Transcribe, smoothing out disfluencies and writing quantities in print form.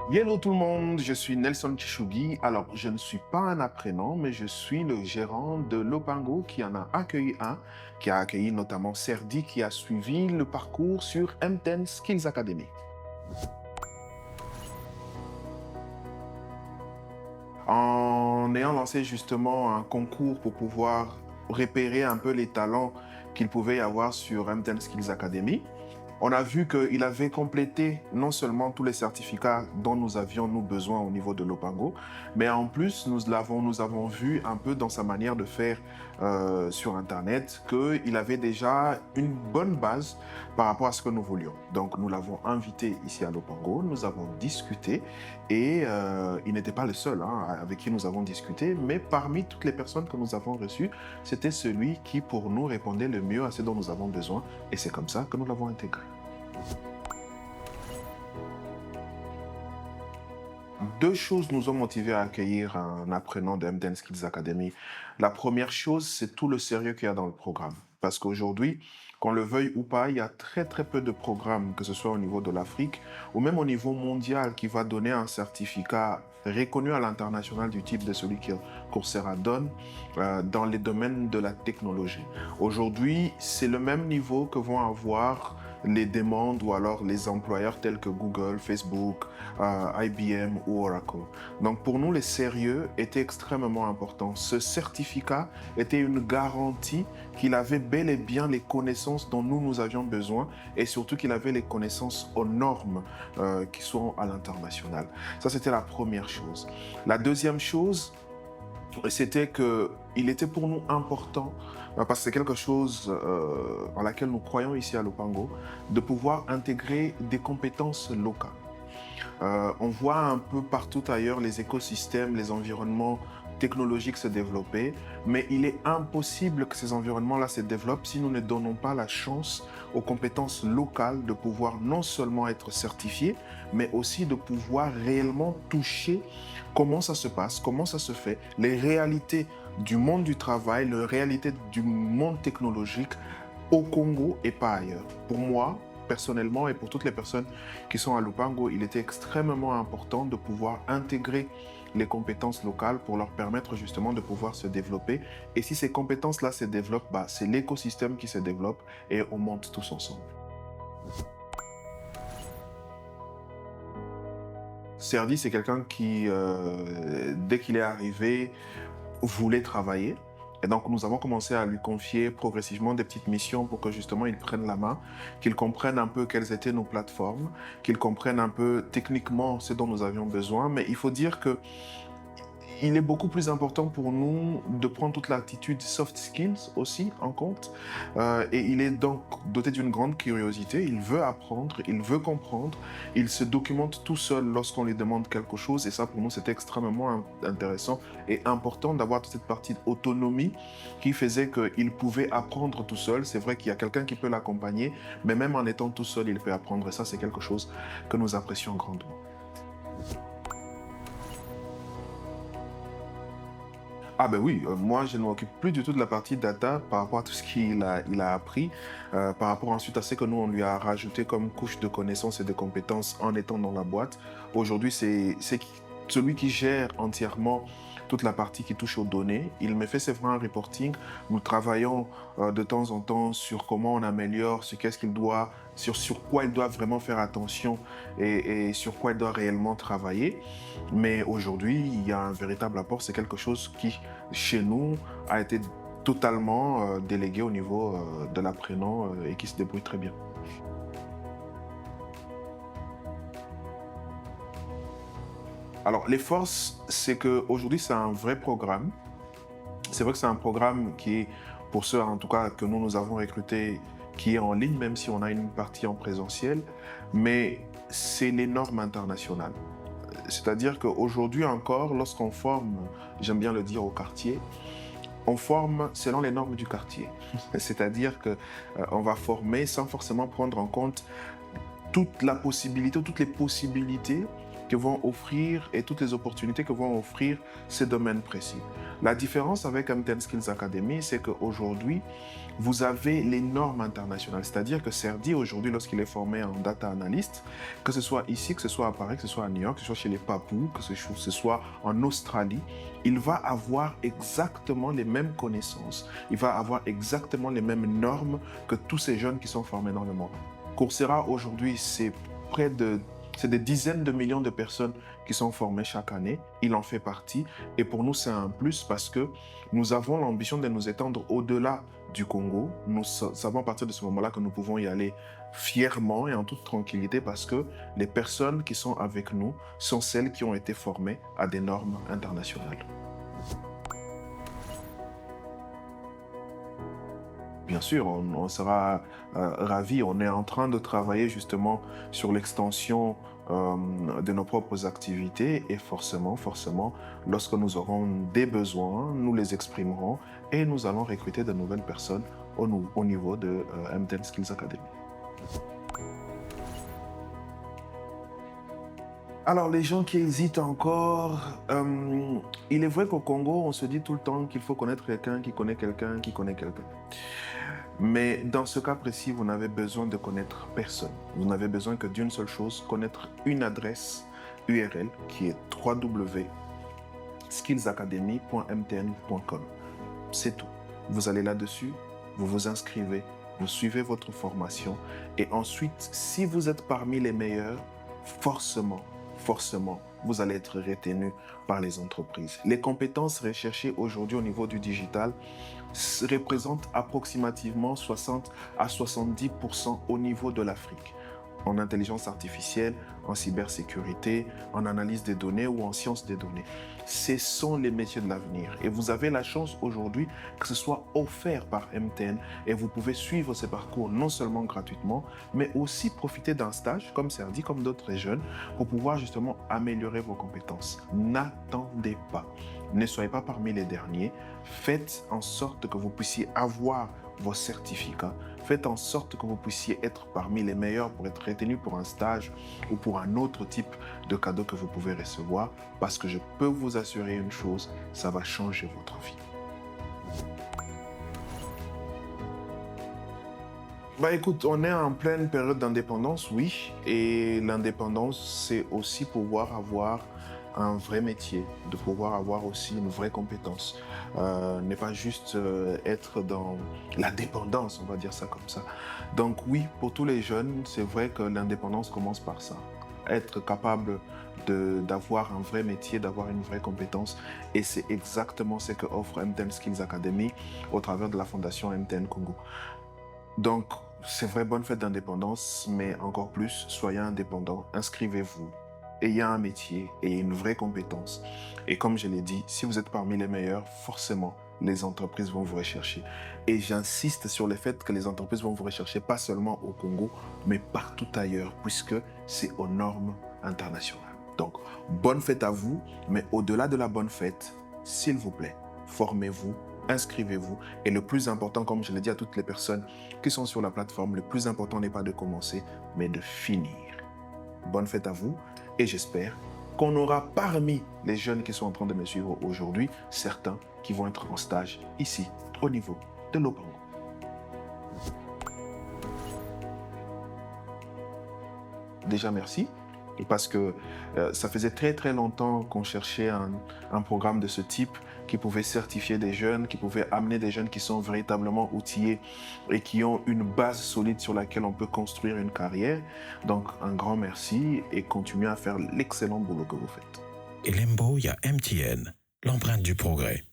Hello tout le monde, je suis Nelson Tchougi. Alors, je ne suis pas un apprenant, mais je suis le gérant de Lopango qui en a accueilli un, qui a accueilli notamment Serdi qui a suivi le parcours sur M10 Skills Academy. En ayant lancé justement un concours pour pouvoir repérer un peu les talents qu'il pouvait y avoir sur M10 Skills Academy, on a vu qu'il avait complété non seulement tous les certificats dont nous avions nous besoin au niveau de Lopango, mais en plus nous avons vu un peu dans sa manière de faire sur Internet qu'il avait déjà une bonne base par rapport à ce que nous voulions. Donc nous l'avons invité ici à Lopango, nous avons discuté et il n'était pas le seul avec qui nous avons discuté, mais parmi toutes les personnes que nous avons reçues, c'était celui qui pour nous répondait le mieux à ce dont nous avons besoin et c'est comme ça que nous l'avons intégré. Deux choses nous ont motivés à accueillir un apprenant de M10 Skills Academy. La première chose, c'est tout le sérieux qu'il y a dans le programme. Parce qu'aujourd'hui, qu'on le veuille ou pas, il y a très très peu de programmes, que ce soit au niveau de l'Afrique ou même au niveau mondial, qui va donner un certificat reconnu à l'international du type de celui que Coursera donne dans les domaines de la technologie. Aujourd'hui, c'est le même niveau que vont avoir les demandes ou alors les employeurs tels que Google, Facebook, IBM ou Oracle. Donc pour nous, le sérieux était extrêmement important. Ce certificat était une garantie qu'il avait bel et bien les connaissances dont nous avions besoin et surtout qu'il avait les connaissances aux normes qui sont à l'international. Ça, c'était la première chose. La deuxième chose, c'était qu'il était pour nous important, parce que c'est quelque chose en laquelle nous croyons ici à Lopango, de pouvoir intégrer des compétences locales. On voit un peu partout ailleurs les écosystèmes, les environnements technologiques se développer, mais il est impossible que ces environnements-là se développent si nous ne donnons pas la chance aux compétences locales de pouvoir non seulement être certifiés, mais aussi de pouvoir réellement toucher comment ça se passe, comment ça se fait, les réalités du monde du travail, les réalités du monde technologique au Congo et pas ailleurs. Pour moi, personnellement, et pour toutes les personnes qui sont à Lupango, il était extrêmement important de pouvoir intégrer les compétences locales pour leur permettre justement de pouvoir se développer. Et si ces compétences-là se développent, c'est l'écosystème qui se développe et on monte tous ensemble. Serdi, c'est quelqu'un qui, dès qu'il est arrivé, voulait travailler. Et donc, nous avons commencé à lui confier progressivement des petites missions pour que justement il prenne la main, qu'il comprenne un peu quelles étaient nos plateformes, qu'il comprenne un peu techniquement ce dont nous avions besoin. Mais il faut dire que il est beaucoup plus important pour nous de prendre toute l'attitude soft skills aussi en compte. Et il est donc doté d'une grande curiosité. Il veut apprendre, il veut comprendre. Il se documente tout seul lorsqu'on lui demande quelque chose. Et ça, pour nous, c'était extrêmement intéressant et important d'avoir toute cette partie d'autonomie qui faisait qu'il pouvait apprendre tout seul. C'est vrai qu'il y a quelqu'un qui peut l'accompagner, mais même en étant tout seul, il peut apprendre. Et ça, c'est quelque chose que nous apprécions grandement. Ah ben oui, moi je ne m'occupe plus du tout de la partie data par rapport à tout ce il a appris, par rapport ensuite à ce que nous on lui a rajouté comme couche de connaissances et de compétences en étant dans la boîte. Aujourd'hui, celui qui gère entièrement toute la partie qui touche aux données. Il me fait c'est vrai un reporting. Nous travaillons de temps en temps sur comment on améliore, sur quoi il doit vraiment faire attention et sur quoi il doit réellement travailler. Mais aujourd'hui, il y a un véritable apport. C'est quelque chose qui, chez nous, a été totalement délégué au niveau de l'apprenant et qui se débrouille très bien. Alors, les forces, c'est qu'aujourd'hui, c'est un vrai programme. C'est vrai que c'est un programme qui est, pour ceux en tout cas que nous avons recrutés, qui est en ligne, même si on a une partie en présentiel, mais c'est les normes internationales. C'est-à-dire qu'aujourd'hui encore, lorsqu'on forme, j'aime bien le dire au quartier, on forme selon les normes du quartier. C'est-à-dire qu'on va former sans forcément prendre en compte toutes les possibilités que vont offrir et toutes les opportunités que vont offrir ces domaines précis. La différence avec M10 Skills Academy, c'est qu'aujourd'hui, vous avez les normes internationales. C'est-à-dire que Serdi, aujourd'hui, lorsqu'il est formé en data analyst, que ce soit ici, que ce soit à Paris, que ce soit à New York, que ce soit chez les Papous, que ce soit en Australie, il va avoir exactement les mêmes connaissances. Il va avoir exactement les mêmes normes que tous ces jeunes qui sont formés dans le monde. Coursera, aujourd'hui, c'est des dizaines de millions de personnes qui sont formées chaque année. Il en fait partie. Et pour nous, c'est un plus parce que nous avons l'ambition de nous étendre au-delà du Congo. Nous savons à partir de ce moment-là que nous pouvons y aller fièrement et en toute tranquillité parce que les personnes qui sont avec nous sont celles qui ont été formées à des normes internationales. Bien sûr, on sera ravis. On est en train de travailler justement sur l'extension de nos propres activités et forcément, lorsque nous aurons des besoins, nous les exprimerons et nous allons recruter de nouvelles personnes au niveau de M10 Skills Academy. Alors, les gens qui hésitent encore, il est vrai qu'au Congo, on se dit tout le temps qu'il faut connaître quelqu'un qui connaît quelqu'un qui connaît quelqu'un. Mais dans ce cas précis, vous n'avez besoin de connaître personne. Vous n'avez besoin que d'une seule chose, connaître une adresse URL qui est www.skillsacademy.mtn.com. C'est tout. Vous allez là-dessus, vous vous inscrivez, vous suivez votre formation et ensuite, si vous êtes parmi les meilleurs, forcément, vous allez être retenu par les entreprises. Les compétences recherchées aujourd'hui au niveau du digital représentent approximativement 60 à 70% au niveau de l'Afrique. En intelligence artificielle, en cybersécurité, en analyse des données ou en sciences des données. Ce sont les métiers de l'avenir. Et vous avez la chance aujourd'hui que ce soit offert par MTN et vous pouvez suivre ces parcours non seulement gratuitement, mais aussi profiter d'un stage, comme Serdi, comme d'autres jeunes, pour pouvoir justement améliorer vos compétences. N'attendez pas. Ne soyez pas parmi les derniers. Faites en sorte que vous puissiez avoir vos certificats. Faites en sorte que vous puissiez être parmi les meilleurs pour être retenu pour un stage ou pour un autre type de cadeau que vous pouvez recevoir, parce que je peux vous assurer une chose, ça va changer votre vie. Écoute, on est en pleine période d'indépendance, oui, et l'indépendance, c'est aussi pouvoir avoir un vrai métier, de pouvoir avoir aussi une vraie compétence. Ne pas juste être dans la dépendance, on va dire ça comme ça. Donc oui, pour tous les jeunes, c'est vrai que l'indépendance commence par ça. Être capable d'avoir un vrai métier, d'avoir une vraie compétence. Et c'est exactement ce que offre M10 Skills Academy au travers de la fondation MTN Congo. Donc, c'est vrai, bonne fête d'indépendance, mais encore plus, soyez indépendants, inscrivez-vous. Ayez un métier et une vraie compétence. Et comme je l'ai dit, si vous êtes parmi les meilleurs, forcément, les entreprises vont vous rechercher. Et j'insiste sur le fait que les entreprises vont vous rechercher pas seulement au Congo, mais partout ailleurs, puisque c'est aux normes internationales. Donc, bonne fête à vous, mais au-delà de la bonne fête, s'il vous plaît, formez-vous, inscrivez-vous. Et le plus important, comme je l'ai dit à toutes les personnes qui sont sur la plateforme, le plus important n'est pas de commencer, mais de finir. Bonne fête à vous. Et j'espère qu'on aura parmi les jeunes qui sont en train de me suivre aujourd'hui, certains qui vont être en stage ici, au niveau de l'Opango. Déjà, merci. Parce que ça faisait très longtemps qu'on cherchait un programme de ce type qui pouvait certifier des jeunes, qui pouvait amener des jeunes qui sont véritablement outillés et qui ont une base solide sur laquelle on peut construire une carrière. Donc un grand merci et continuez à faire l'excellent boulot que vous faites. Elembo, il y a MTN, l'empreinte du progrès.